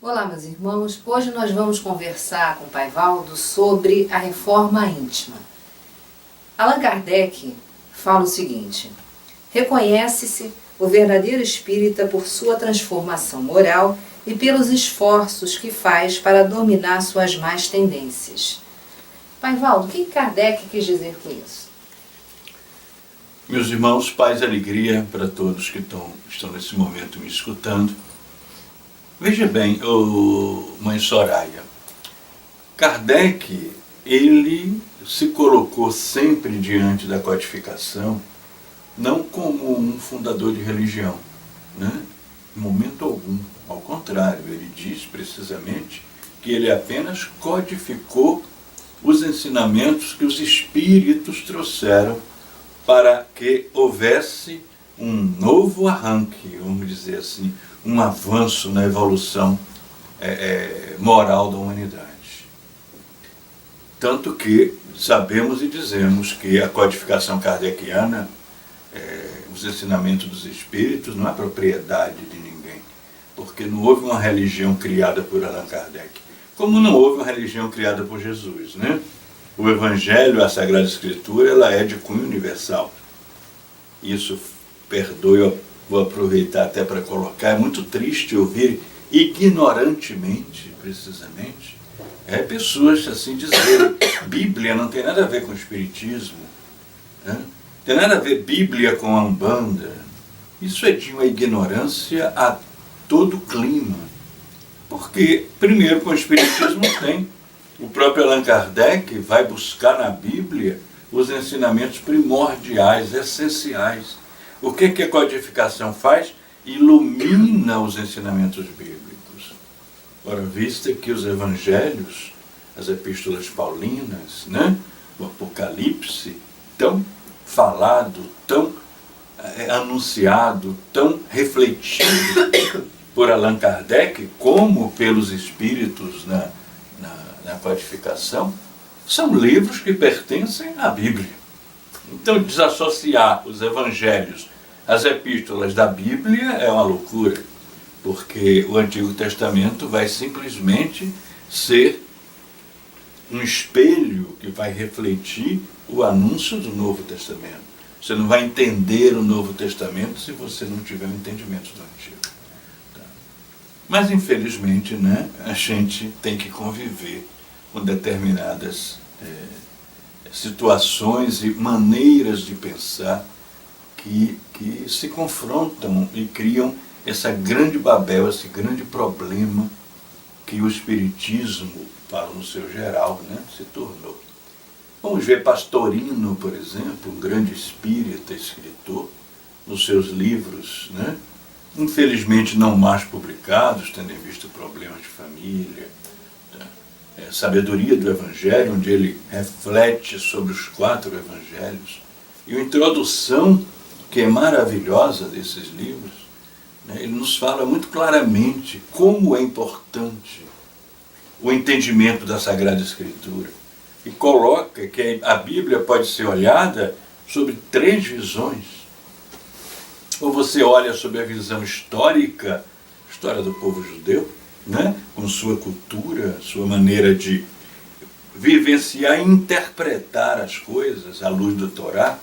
Olá, meus irmãos. Hoje nós vamos conversar com o Pai Valdo sobre a reforma íntima. Allan Kardec fala o seguinte: reconhece-se o verdadeiro espírita por sua transformação moral e pelos esforços que faz para dominar suas más tendências. Pai Valdo, o que Kardec quis dizer com isso? Meus irmãos, paz e alegria para todos que estão nesse momento me escutando. Veja bem, mãe Soraya, Kardec, ele se colocou sempre diante da codificação, não como um fundador de religião, né? Em momento algum. Ao contrário, ele diz precisamente que ele apenas codificou os ensinamentos que os espíritos trouxeram para que houvesse um novo arranque, vamos dizer assim, um avanço na evolução moral da humanidade. Tanto que sabemos e dizemos que a codificação kardeciana, os ensinamentos dos espíritos, não é propriedade de ninguém, porque não houve uma religião criada por Allan Kardec, como não houve uma religião criada por Jesus, né? O Evangelho, a Sagrada Escritura, ela é de cunho universal. Isso, perdoe, vou aproveitar até para colocar, é muito triste ouvir ignorantemente, precisamente, pessoas assim dizerem: Bíblia não tem nada a ver com o Espiritismo, né? Tem nada a ver Bíblia com a Umbanda. Isso é de uma ignorância a todo clima. Porque, primeiro, com o Espiritismo tem. O próprio Allan Kardec vai buscar na Bíblia os ensinamentos primordiais, essenciais. O que a codificação faz? Ilumina os ensinamentos bíblicos. Ora, vista que os evangelhos, as epístolas paulinas, né? O Apocalipse, tão falado, tão anunciado, tão refletido por Allan Kardec, como pelos espíritos na codificação, são livros que pertencem à Bíblia. Então, desassociar os evangelhos, as epístolas da Bíblia é uma loucura, porque o Antigo Testamento vai simplesmente ser um espelho que vai refletir o anúncio do Novo Testamento. Você não vai entender o Novo Testamento se você não tiver um entendimento do Antigo. Tá? Mas, infelizmente, né, a gente tem que conviver com determinadas situações e maneiras de pensar que se confrontam e criam essa grande Babel, esse grande problema que o Espiritismo, para no seu geral, né, se tornou. Vamos ver Pastorino, por exemplo, um grande espírita, escritor, nos seus livros, né, infelizmente não mais publicados, tendo em vista problemas de família, Sabedoria do Evangelho, onde ele reflete sobre os 4 evangelhos, e a introdução, que é maravilhosa desses livros, né, ele nos fala muito claramente como é importante o entendimento da Sagrada Escritura, e coloca que a Bíblia pode ser olhada sobre 3 visões. Ou você olha sobre a visão histórica, história do povo judeu, né? Com sua cultura, sua maneira de vivenciar e interpretar as coisas à luz do Torá,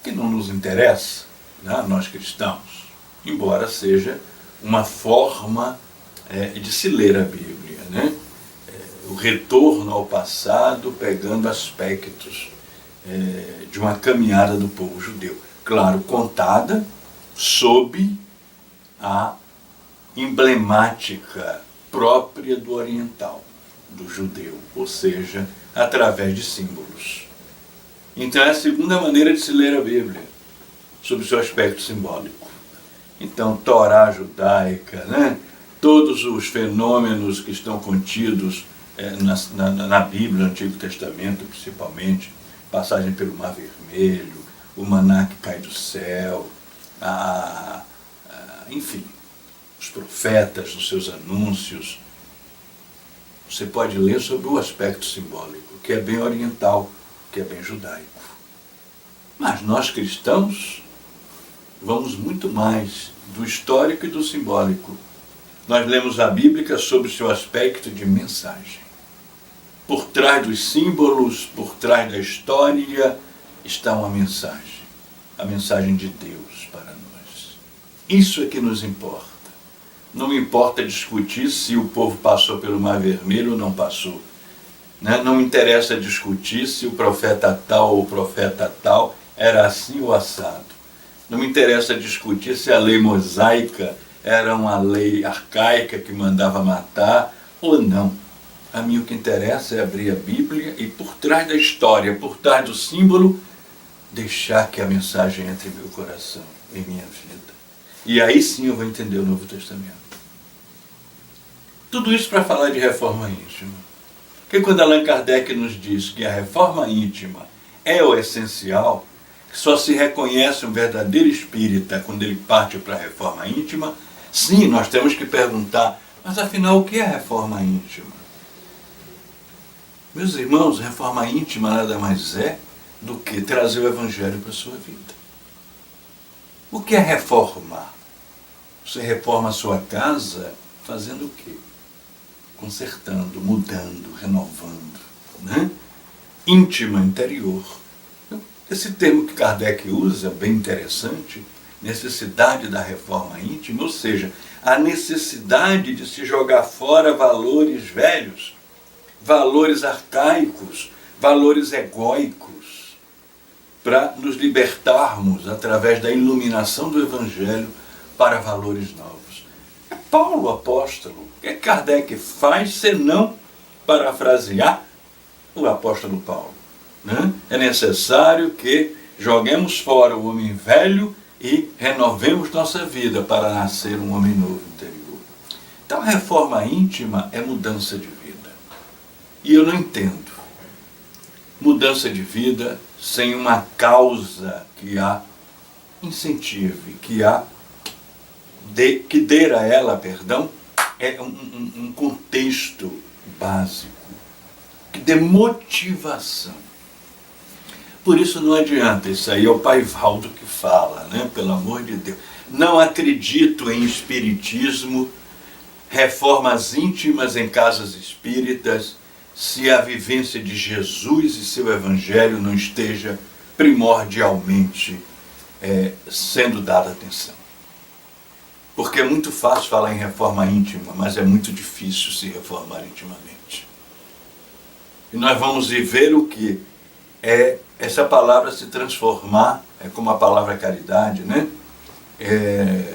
que não nos interessa, né, nós cristãos, embora seja uma forma de se ler a Bíblia, né? O retorno ao passado, pegando aspectos de uma caminhada do povo judeu, claro, contada sob a emblemática própria do oriental, do judeu, ou seja, através de símbolos. Então é a segunda maneira de se ler a Bíblia, sob o seu aspecto simbólico. Então, Torá judaica, né? Todos os fenômenos que estão contidos na Bíblia, no Antigo Testamento principalmente, passagem pelo Mar Vermelho, o maná que cai do céu, enfim, os profetas nos seus anúncios. Você pode ler sobre o aspecto simbólico, que é bem oriental, que é bem judaico. Mas nós cristãos vamos muito mais do histórico e do simbólico. Nós lemos a Bíblia sob o seu aspecto de mensagem. Por trás dos símbolos, por trás da história, está uma mensagem. A mensagem de Deus para nós. Isso é que nos importa. Não importa discutir se o povo passou pelo Mar Vermelho ou não passou. Não interessa discutir se o profeta tal ou o profeta tal era assim ou assado. Não me interessa discutir se a lei mosaica era uma lei arcaica que mandava matar ou não. A mim o que interessa é abrir a Bíblia e por trás da história, por trás do símbolo, deixar que a mensagem entre em meu coração, em minha vida. E aí sim eu vou entender o Novo Testamento. Tudo isso para falar de reforma íntima. Porque quando Allan Kardec nos diz que a reforma íntima é o essencial, que só se reconhece um verdadeiro espírita quando ele parte para a reforma íntima, sim, nós temos que perguntar, mas afinal o que é a reforma íntima? Meus irmãos, reforma íntima nada mais é do que trazer o Evangelho para a sua vida. O que é reformar? Você reforma a sua casa fazendo o quê? Consertando, mudando, renovando. Né? Íntima, interior. Esse termo que Kardec usa, bem interessante, necessidade da reforma íntima, ou seja, a necessidade de se jogar fora valores velhos, valores arcaicos, valores egóicos, para nos libertarmos através da iluminação do Evangelho para valores novos. É Paulo, apóstolo, o que Kardec faz senão parafrasear o apóstolo Paulo? Né? É necessário que joguemos fora o homem velho e renovemos nossa vida para nascer um homem novo interior. Então a reforma íntima é mudança de vida. E eu não entendo mudança de vida sem uma causa que a incentive, que dê a ela, é um contexto básico, que dê motivação. Por isso não adianta, isso aí é o Pai Valdo que fala, né? Pelo amor de Deus. Não acredito em espiritismo, reformas íntimas em casas espíritas, se a vivência de Jesus e seu Evangelho não esteja primordialmente sendo dada atenção. Porque é muito fácil falar em reforma íntima, mas é muito difícil se reformar intimamente. E nós vamos viver o que é essa palavra se transformar, é como a palavra caridade, né?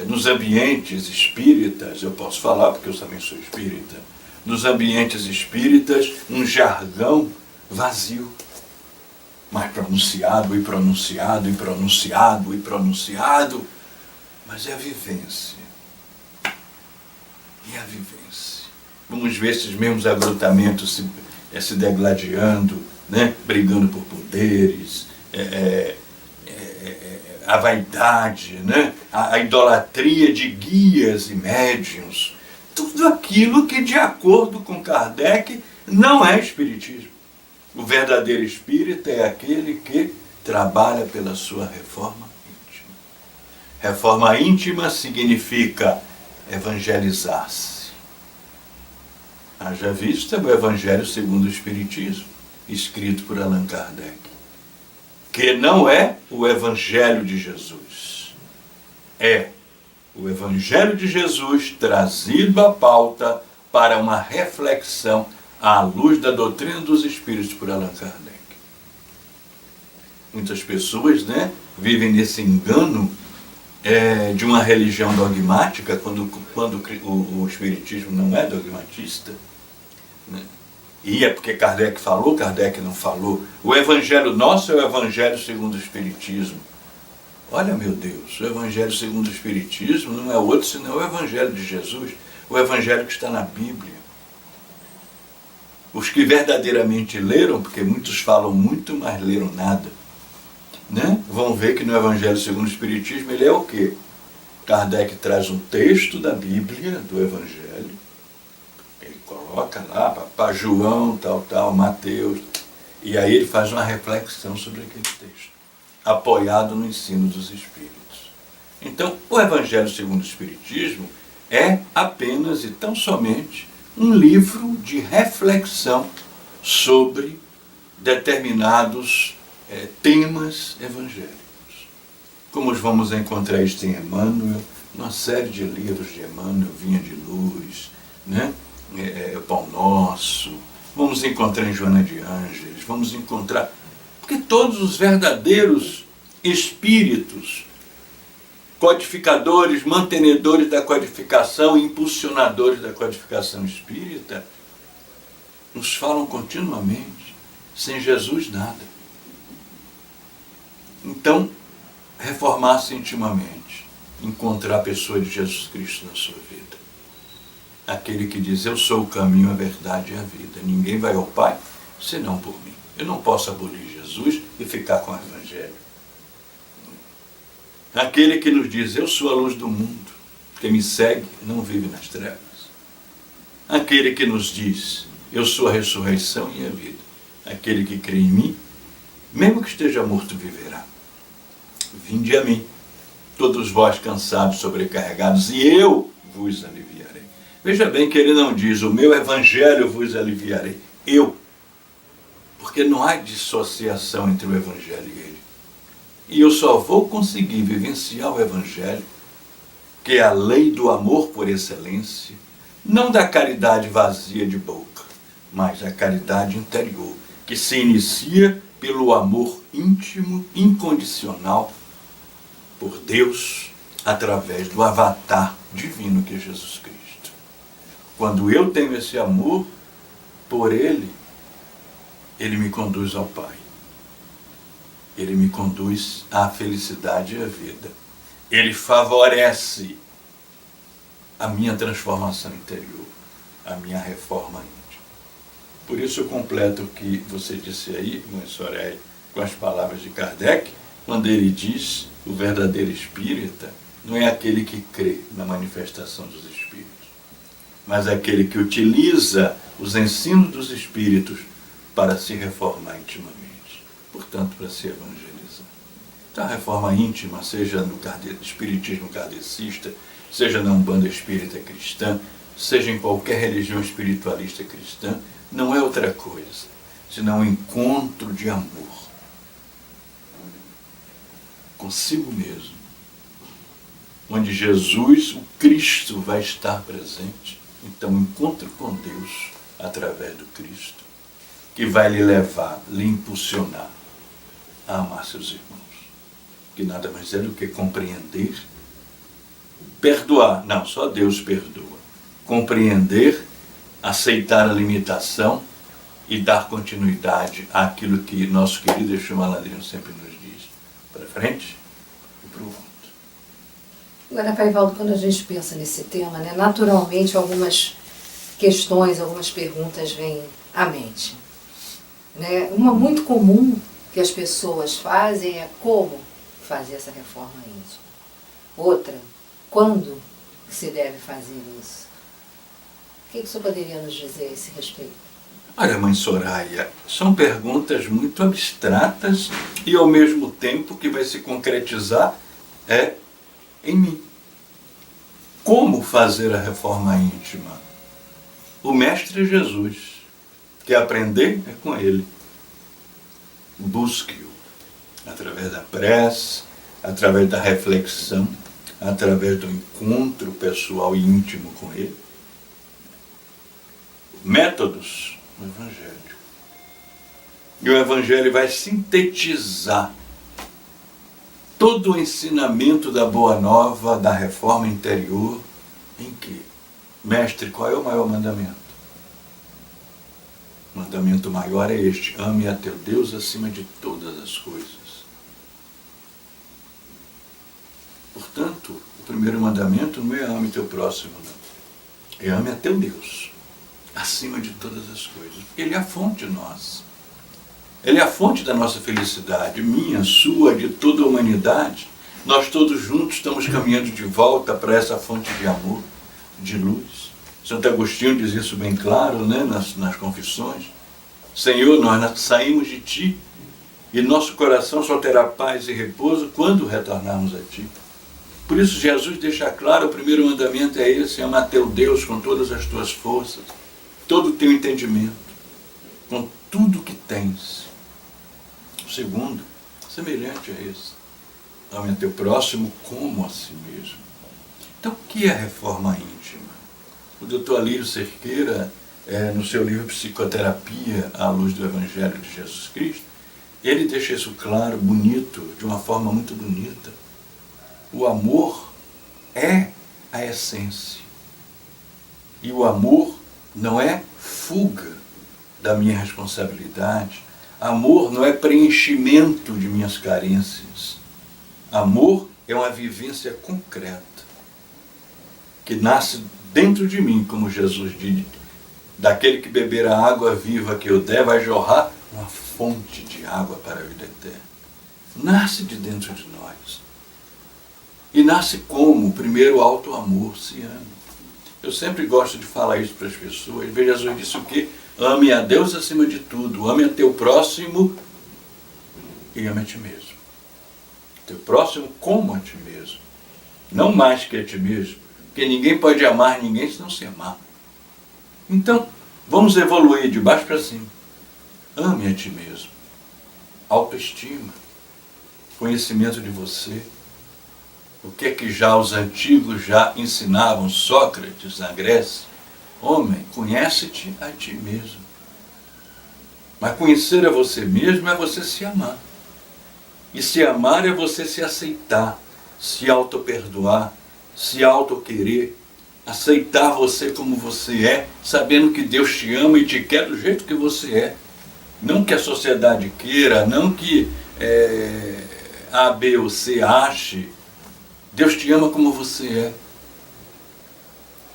Nos ambientes espíritas, eu posso falar porque eu também sou espírita, nos ambientes espíritas, um jargão vazio, mas pronunciado e pronunciado e pronunciado e pronunciado, mas é a vivência. E a vivência. Vamos ver esses mesmos agrupamentos se degladiando, né? Brigando por poderes, a vaidade, né? A idolatria de guias e médiuns. Tudo aquilo que, de acordo com Kardec, não é espiritismo. O verdadeiro espírita é aquele que trabalha pela sua reforma íntima. Reforma íntima significa evangelizar-se. Haja vista o Evangelho segundo o Espiritismo, escrito por Allan Kardec, que não é o Evangelho de Jesus. É o Evangelho de Jesus trazido à pauta para uma reflexão à luz da doutrina dos Espíritos por Allan Kardec. Muitas pessoas, né, vivem nesse engano de uma religião dogmática, quando o Espiritismo não é dogmatista. Né? E é porque Kardec falou, Kardec não falou. O Evangelho nosso é o Evangelho segundo o Espiritismo. Olha, meu Deus, o Evangelho segundo o Espiritismo não é outro senão o Evangelho de Jesus, o Evangelho que está na Bíblia. Os que verdadeiramente leram, porque muitos falam muito, mas leram nada, né? Vão ver que no Evangelho segundo o Espiritismo ele é o quê? Kardec traz um texto da Bíblia, do Evangelho, ele coloca lá para João, tal, Mateus, e aí ele faz uma reflexão sobre aquele texto, apoiado no ensino dos Espíritos. Então, o Evangelho segundo o Espiritismo é apenas e tão somente um livro de reflexão sobre determinados temas evangélicos. Como vamos encontrar isso em Emmanuel, uma série de livros de Emmanuel, Vinha de Luz, né? Pão Nosso, vamos encontrar em Joana de Ângeles, vamos encontrar... Porque todos os verdadeiros espíritos, codificadores, mantenedores da codificação, impulsionadores da codificação espírita, nos falam continuamente, sem Jesus nada. Então, reformar-se intimamente, encontrar a pessoa de Jesus Cristo na sua vida. Aquele que diz, eu sou o caminho, a verdade e a vida. Ninguém vai ao Pai, senão por mim. Eu não posso abolir Jesus e ficar com o Evangelho. Aquele que nos diz, eu sou a luz do mundo, quem me segue não vive nas trevas. Aquele que nos diz, eu sou a ressurreição e a vida. Aquele que crê em mim, mesmo que esteja morto, viverá. Vinde a mim, todos vós cansados, sobrecarregados, e eu vos aliviarei. Veja bem que ele não diz, o meu evangelho vos aliviarei. Eu. Porque não há dissociação entre o evangelho e ele. E eu só vou conseguir vivenciar o evangelho, que é a lei do amor por excelência, não da caridade vazia de boca, mas a caridade interior, que se inicia pelo amor íntimo, incondicional, por Deus, através do avatar divino que é Jesus Cristo. Quando eu tenho esse amor por Ele, Ele me conduz ao Pai. Ele me conduz à felicidade e à vida. Ele favorece a minha transformação interior, a minha reforma íntima. Por isso eu completo o que você disse aí, mãe Soraya, com as palavras de Kardec, quando ele diz, o verdadeiro espírita não é aquele que crê na manifestação dos espíritos, mas aquele que utiliza os ensinos dos espíritos para se reformar intimamente, portanto, para se evangelizar. Então, a reforma íntima, seja no espiritismo kardecista, seja na Umbanda espírita cristã, seja em qualquer religião espiritualista cristã, não é outra coisa, senão um encontro de amor consigo mesmo, onde Jesus, o Cristo, vai estar presente. Então, encontro com Deus através do Cristo, que vai lhe levar, lhe impulsionar a amar seus irmãos, que nada mais é do que compreender, perdoar, não, só Deus perdoa, compreender, aceitar a limitação e dar continuidade àquilo que nosso querido Exu Malandrino sempre nos diz, para frente e para o alto. Agora, Pai Valdo, quando a gente pensa nesse tema, né, naturalmente algumas questões, algumas perguntas vêm à mente. Né? Uma muito comum que as pessoas fazem é como fazer essa reforma íntima. Outra, quando se deve fazer isso? O que o senhor poderia nos dizer a esse respeito? Olha, mãe Soraya, são perguntas muito abstratas e ao mesmo tempo que vai se concretizar em mim. Como fazer a reforma íntima? O Mestre Jesus. Quer aprender? É com Ele. Busque-o através da prece, através da reflexão, através do encontro pessoal e íntimo com Ele. Métodos, o Evangelho. E o Evangelho vai sintetizar todo o ensinamento da Boa Nova, da reforma interior, em que, mestre, qual é o maior mandamento? O mandamento maior é este: ame a teu Deus acima de todas as coisas. Portanto, o primeiro mandamento não é ame teu próximo, não. É ame a teu Deus acima de todas as coisas. Porque Ele é a fonte nossa. Ele é a fonte da nossa felicidade, minha, sua, de toda a humanidade. Nós todos juntos estamos caminhando de volta para essa fonte de amor, de luz. Santo Agostinho diz isso bem claro, né, nas confissões. Senhor, nós saímos de Ti e nosso coração só terá paz e repouso quando retornarmos a Ti. Por isso Jesus deixa claro, o primeiro mandamento é esse: ama teu Deus com todas as tuas forças, todo o teu entendimento, com tudo que tens. O segundo, semelhante a esse: ame a teu próximo como a si mesmo. Então, o que é a reforma íntima? O Dr. Alírio Cerqueira, no seu livro Psicoterapia à Luz do Evangelho de Jesus Cristo, ele deixa isso claro, bonito, de uma forma muito bonita. O amor é a essência. E o amor não é fuga da minha responsabilidade. Amor não é preenchimento de minhas carências. Amor é uma vivência concreta, que nasce dentro de mim, como Jesus diz: daquele que beber a água viva que eu der, vai jorrar uma fonte de água para a vida eterna. Nasce de dentro de nós. E nasce como? Primeiro, auto-amor, se ama. Eu sempre gosto de falar isso para as pessoas. Jesus disse o quê? Ame a Deus acima de tudo, ame a teu próximo e ame a ti mesmo. Teu próximo como a ti mesmo. Não mais que a ti mesmo. Porque ninguém pode amar ninguém se não se amar. Então, vamos evoluir de baixo para cima. Ame a ti mesmo. Autoestima. Conhecimento de você. O que é que já os antigos já ensinavam, Sócrates na Grécia? Homem, conhece-te a ti mesmo. Mas conhecer a você mesmo é você se amar. E se amar é você se aceitar, se auto-perdoar, se auto-querer, aceitar você como você é, sabendo que Deus te ama e te quer do jeito que você é. Não que a sociedade queira, não que A, B ou C ache. Deus te ama como você é.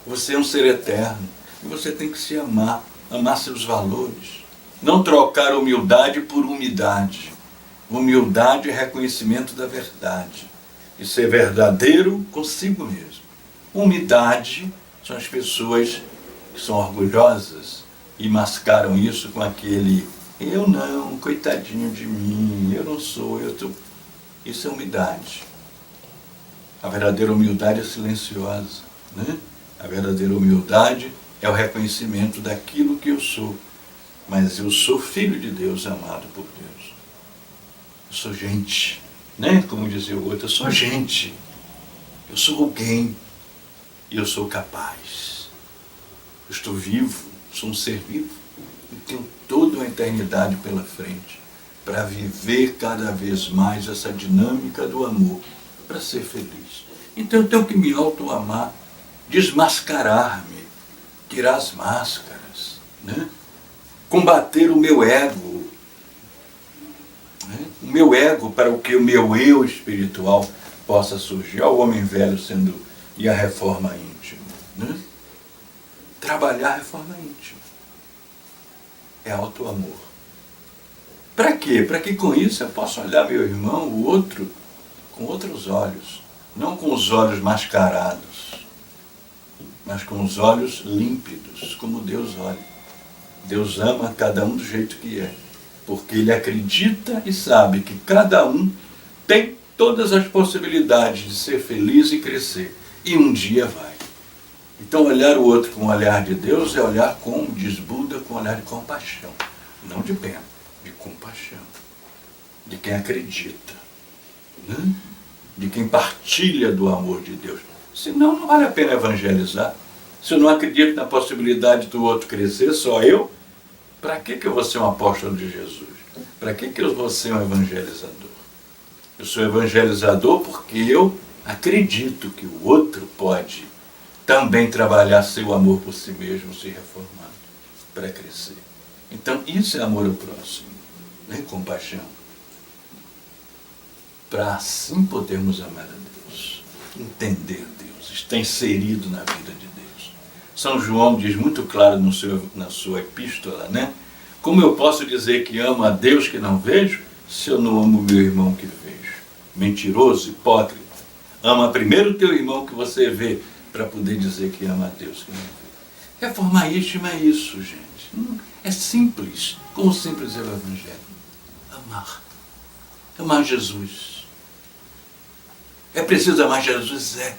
Você é um ser eterno. E você tem que se amar, amar seus valores. Não trocar humildade por umidade. Humildade é reconhecimento da verdade. E ser verdadeiro consigo mesmo. Humildade são as pessoas que são orgulhosas e mascaram isso com aquele: eu não, coitadinho de mim, eu não sou, eu estou. Isso é humildade. A verdadeira humildade é silenciosa, né? A verdadeira humildade é o reconhecimento daquilo que eu sou. Mas eu sou filho de Deus, amado por Deus. Eu sou gente, né? Como dizia o outro, eu sou gente. Eu sou alguém. E eu sou capaz. Eu estou vivo, sou um ser vivo. E tenho toda uma eternidade pela frente para viver cada vez mais essa dinâmica do amor, para ser feliz. Então eu tenho que me auto-amar, desmascarar-me, tirar as máscaras, né? Combater o meu ego, né? O meu ego para o que o meu eu espiritual possa surgir. Olha o homem velho sendo... E a reforma íntima, né? Trabalhar a reforma íntima é auto-amor. Para quê? Para que com isso eu possa olhar meu irmão, o outro, com outros olhos. Não com os olhos mascarados, mas com os olhos límpidos, como Deus olha. Deus ama cada um do jeito que é, porque Ele acredita e sabe que cada um tem todas as possibilidades de ser feliz e crescer. E um dia vai. Então olhar o outro com o olhar de Deus é olhar, como diz Buda, com o olhar de compaixão. Não de pena, de compaixão. De quem acredita, né? De quem partilha do amor de Deus. Senão não vale a pena evangelizar. Se eu não acredito na possibilidade do outro crescer, só eu, para que eu vou ser um apóstolo de Jesus? Para que eu vou ser um evangelizador? Eu sou evangelizador porque eu acredito que o outro pode também trabalhar seu amor por si mesmo, se reformar, para crescer. Então, isso é amor ao próximo, né? Compaixão. Para assim podermos amar a Deus, entender Deus, estar inserido na vida de Deus. São João diz muito claro na sua epístola, né? Como eu posso dizer que amo a Deus que não vejo, se eu não amo o meu irmão que vejo? Mentiroso, hipócrita. Ama primeiro o teu irmão que você vê, para poder dizer que ama a Deus que não vê. Reforma íntima é isso, gente. É simples, como simples é o Evangelho. Amar. Amar Jesus. É preciso amar Jesus? É.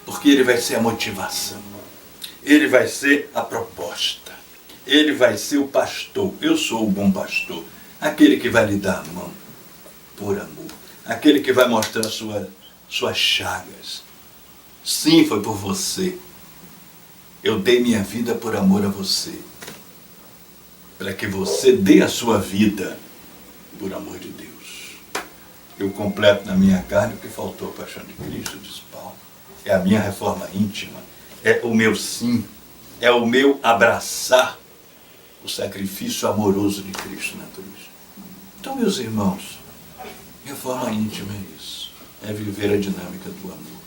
Porque Ele vai ser a motivação. Ele vai ser a proposta. Ele vai ser o pastor. Eu sou o bom pastor. Aquele que vai lhe dar a mão por amor. Aquele que vai mostrar suas chagas. Sim, foi por você. Eu dei minha vida por amor a você. Para que você dê a sua vida por amor de Deus. Eu completo na minha carne o que faltou à paixão de Cristo, diz Paulo. É a minha reforma íntima. É o meu sim. É o meu abraçar o sacrifício amoroso de Cristo na cruz. Então, meus irmãos, reforma íntima é isso. É viver a dinâmica do amor.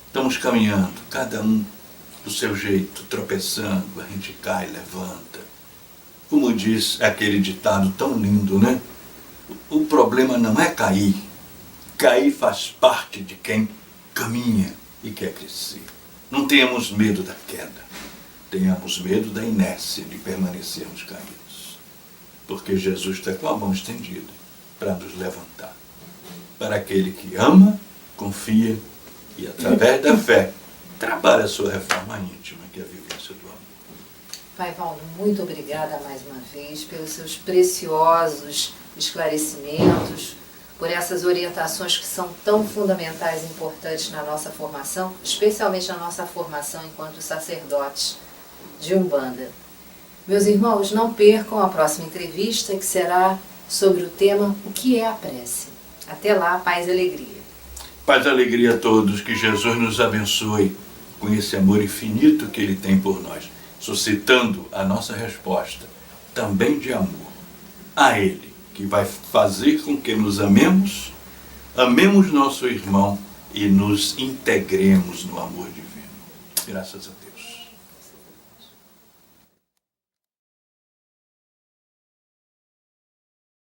Estamos caminhando, cada um do seu jeito, tropeçando, a gente cai, levanta. Como diz aquele ditado tão lindo, né? O problema não é cair. Cair faz parte de quem caminha e quer crescer. Não tenhamos medo da queda. Tenhamos medo da inércia de permanecermos caídos. Porque Jesus está com a mão estendida para nos levantar. Para aquele que ama, confia e, através da fé, trabalha a sua reforma íntima, que é a vivência do amor. Pai Valdo, muito obrigada mais uma vez pelos seus preciosos esclarecimentos, por essas orientações que são tão fundamentais e importantes na nossa formação, especialmente na nossa formação enquanto sacerdotes de Umbanda. Meus irmãos, não percam a próxima entrevista, que será sobre o tema O que é a prece. Até lá, paz e alegria. Paz e alegria a todos, que Jesus nos abençoe com esse amor infinito que Ele tem por nós, suscitando a nossa resposta também de amor a Ele, que vai fazer com que nos amemos nosso irmão e nos integremos no amor divino. Graças a Deus.